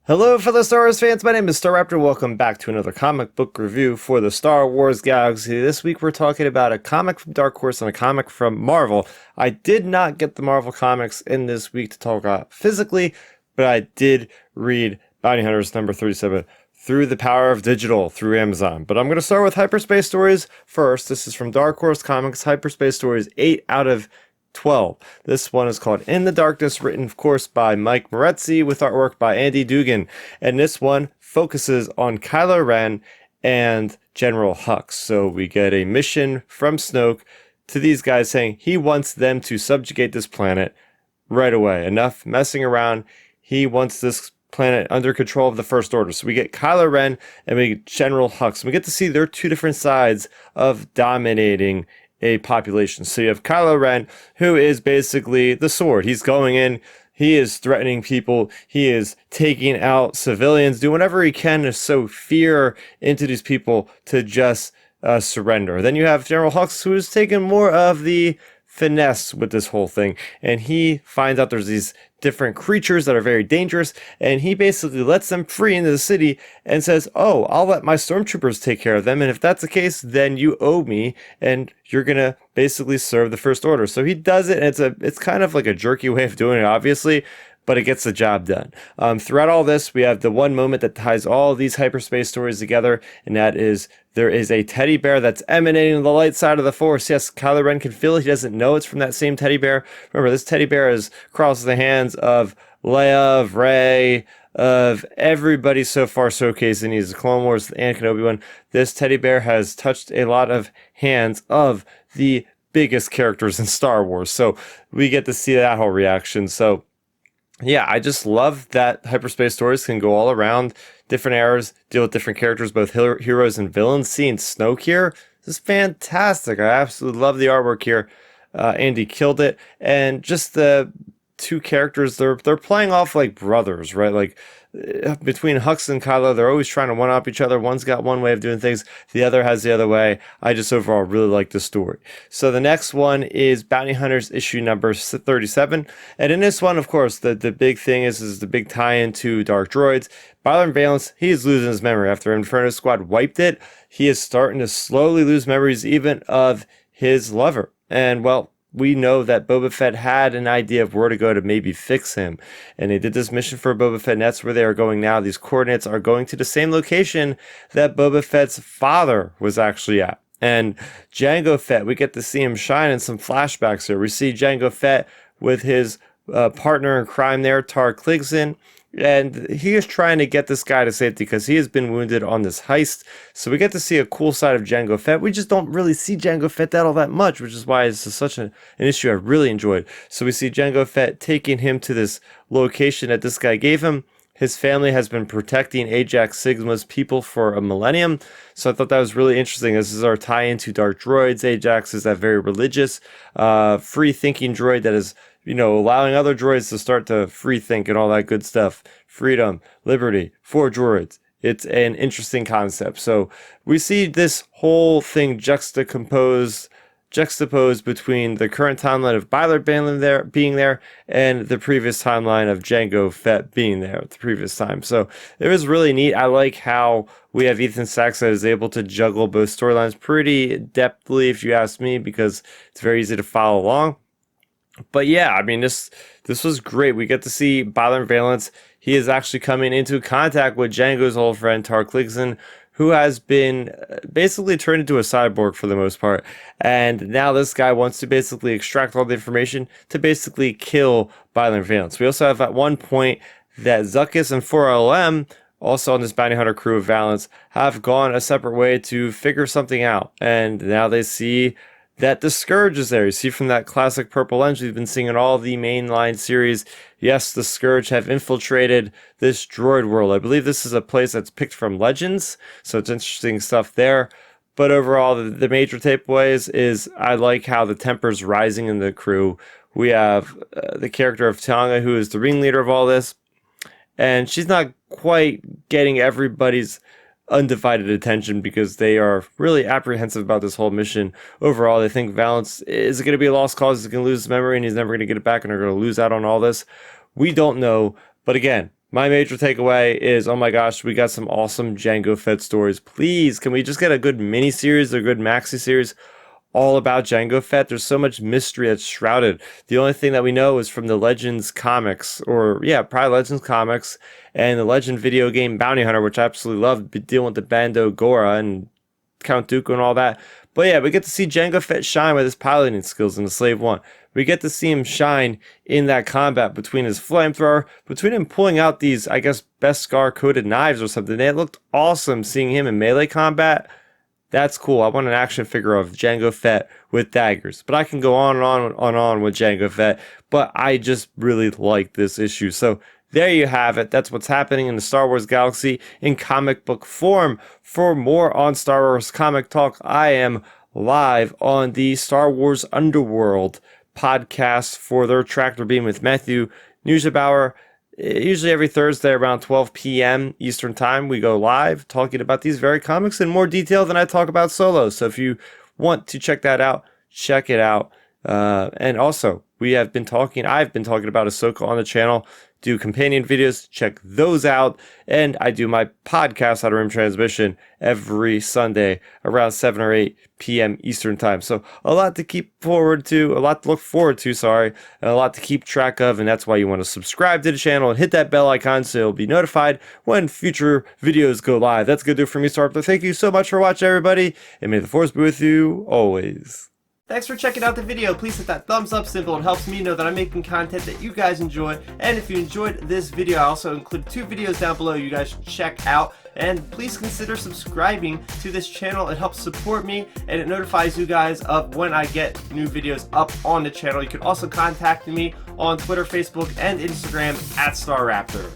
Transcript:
Hello, fellow Star Wars fans. My name is Starrapter. Welcome back to another comic book review for the Star Wars galaxy. This week we're talking about a comic from Dark Horse and a comic from Marvel. I did not get the Marvel comics in this week to talk about physically, but I did read Bounty Hunters number 37 through the power of digital through Amazon. But I'm going to start with Hyperspace Stories first. This is from Dark Horse Comics, Hyperspace Stories 8 out of 12. This one is called In the Darkness, written, of course, by Mike Moretzi with artwork by Andy Dugan. And this one focuses on Kylo Ren and General Hux. So we get a mission from Snoke to these guys saying he wants them to subjugate this planet right away. Enough messing around. He wants this planet under control of the First Order. So we get Kylo Ren and we get General Hux. We get to see their two different sides of dominating a population. So you have Kylo Ren, who is basically the sword. He's going in, he is threatening people, he is taking out civilians, doing whatever he can to sow fear into these people to just surrender. Then you have General Hux, who is taking more of the finesse with this whole thing, and he finds out there's these different creatures that are very dangerous, and he basically lets them free into the city and says, oh, I'll let my stormtroopers take care of them, and if that's the case, then you owe me and you're gonna basically serve the First Order. So he does it, and it's kind of like a jerky way of doing it, obviously, but it gets the job done. Throughout all this, we have the one moment that ties all these hyperspace stories together, and that is there is a teddy bear that's emanating the light side of the Force. Yes, Kylo Ren can feel it. He doesn't know it's from that same teddy bear. Remember, this teddy bear is crosses the hands of Leia, of Rey, of everybody so far showcasing these Clone Wars, Anakin, Obi-Wan. This teddy bear has touched a lot of hands of the biggest characters in Star Wars. So we get to see that whole reaction. So yeah, I just love that Hyperspace Stories can go all around different eras, deal with different characters, both heroes and villains. Seeing Snoke here, this is fantastic. I absolutely love the artwork here. Andy killed it, and just the two characters, they're playing off like brothers, right? Like between Hux and Kylo, they're always trying to one-up each other. One's got one way of doing things, the other has the other way. I just overall really like the story. So the next one is Bounty Hunters issue number 37. And in this one, of course, the big thing is the big tie-in to Dark Droids. Beilert Valance, he is losing his memory. After Inferno Squad wiped it, he is starting to slowly lose memories even of his lover. And well, we know that Boba Fett had an idea of where to go to maybe fix him. And they did this mission for Boba Fett, and that's where they are going now. These coordinates are going to the same location that Boba Fett's father was actually at. And Jango Fett, we get to see him shine in some flashbacks here. We see Jango Fett with his partner in crime there, Tar Klingson. And he is trying to get this guy to safety because he has been wounded on this heist. So we get to see a cool side of Jango Fett. We just don't really see Jango Fett all that much, which is why it's such an issue I really enjoyed. So we see Jango Fett taking him to this location that this guy gave him. His family has been protecting Ajax Sigma's people for a millennium. So I thought that was really interesting. This is our tie into Dark Droids. Ajax is that very religious, free-thinking droid that is, allowing other droids to start to free think and all that good stuff. Freedom, liberty, for droids. It's an interesting concept. So we see this whole thing juxtaposed between the current timeline of Beilert Valance being there and the previous timeline of Jango Fett being there at the previous time. So it was really neat. I like how we have Ethan Sachs that is able to juggle both storylines pretty depthly, if you ask me, because it's very easy to follow along. But yeah, I mean, this was great. We get to see Beilert Valance. He is actually coming into contact with Jango's old friend Tar Klingson, who has been basically turned into a cyborg for the most part. And now this guy wants to basically extract all the information to basically kill Beilert Valance. We also have at one point that Zuckuss and 4LM, also on this bounty hunter crew of Valance, have gone a separate way to figure something out. And now they see that the Scourge is there. You see from that classic purple lens we've been seeing in all the mainline series. Yes, the Scourge have infiltrated this droid world. I believe this is a place that's picked from Legends, so it's interesting stuff there. But overall, the major takeaways is I like how the temper's rising in the crew. We have the character of Tianga, who is the ringleader of all this, and she's not quite getting everybody's undivided attention because they are really apprehensive about this whole mission. Overall, they think Valance is going to be a lost cause, he's going to lose his memory, and he's never going to get it back, and they're going to lose out on all this. We don't know, but again, my major takeaway is, oh my gosh, we got some awesome Jango Fett stories. Please, can we just get a good mini-series or a good maxi-series all about Jango Fett? There's so much mystery that's shrouded. The only thing that we know is from the Legends comics, or yeah, probably Legends comics, and the Legend video game Bounty Hunter, which I absolutely loved, dealing with the Bando Gora and Count Dooku and all that. But yeah, we get to see Jango Fett shine with his piloting skills in the Slave One. We get to see him shine in that combat between his flamethrower, between him pulling out these, I guess, Beskar coated knives or something. It looked awesome seeing him in melee combat. That's cool. I want an action figure of Jango Fett with daggers. But I can go on and on with Jango Fett. But I just really like this issue. So there you have it. That's what's happening in the Star Wars galaxy in comic book form. For more on Star Wars Comic Talk, I am live on the Star Wars Underworld podcast for their Tractor Beam with Matthew Neugebauer. Usually every Thursday around 12 p.m. Eastern Time, we go live talking about these very comics in more detail than I talk about solo. So if you want to check that out, check it out. And also, I've been talking about Ahsoka on the channel, do companion videos, check those out. And I do my podcast, Out of Room Transmission, every Sunday around 7 or 8 p.m. Eastern Time. So a lot to look forward to, and a lot to keep track of. And that's why you want to subscribe to the channel and hit that bell icon so you'll be notified when future videos go live. That's going to do it for me, Starrapter. Thank you so much for watching, everybody. And may the Force be with you always. Thanks for checking out the video. Please hit that thumbs up symbol. It helps me know that I'm making content that you guys enjoy. And if you enjoyed this video, I also include 2 videos down below you guys should check out. And please consider subscribing to this channel. It helps support me and it notifies you guys of when I get new videos up on the channel. You can also contact me on Twitter, Facebook, and Instagram at Starrapter.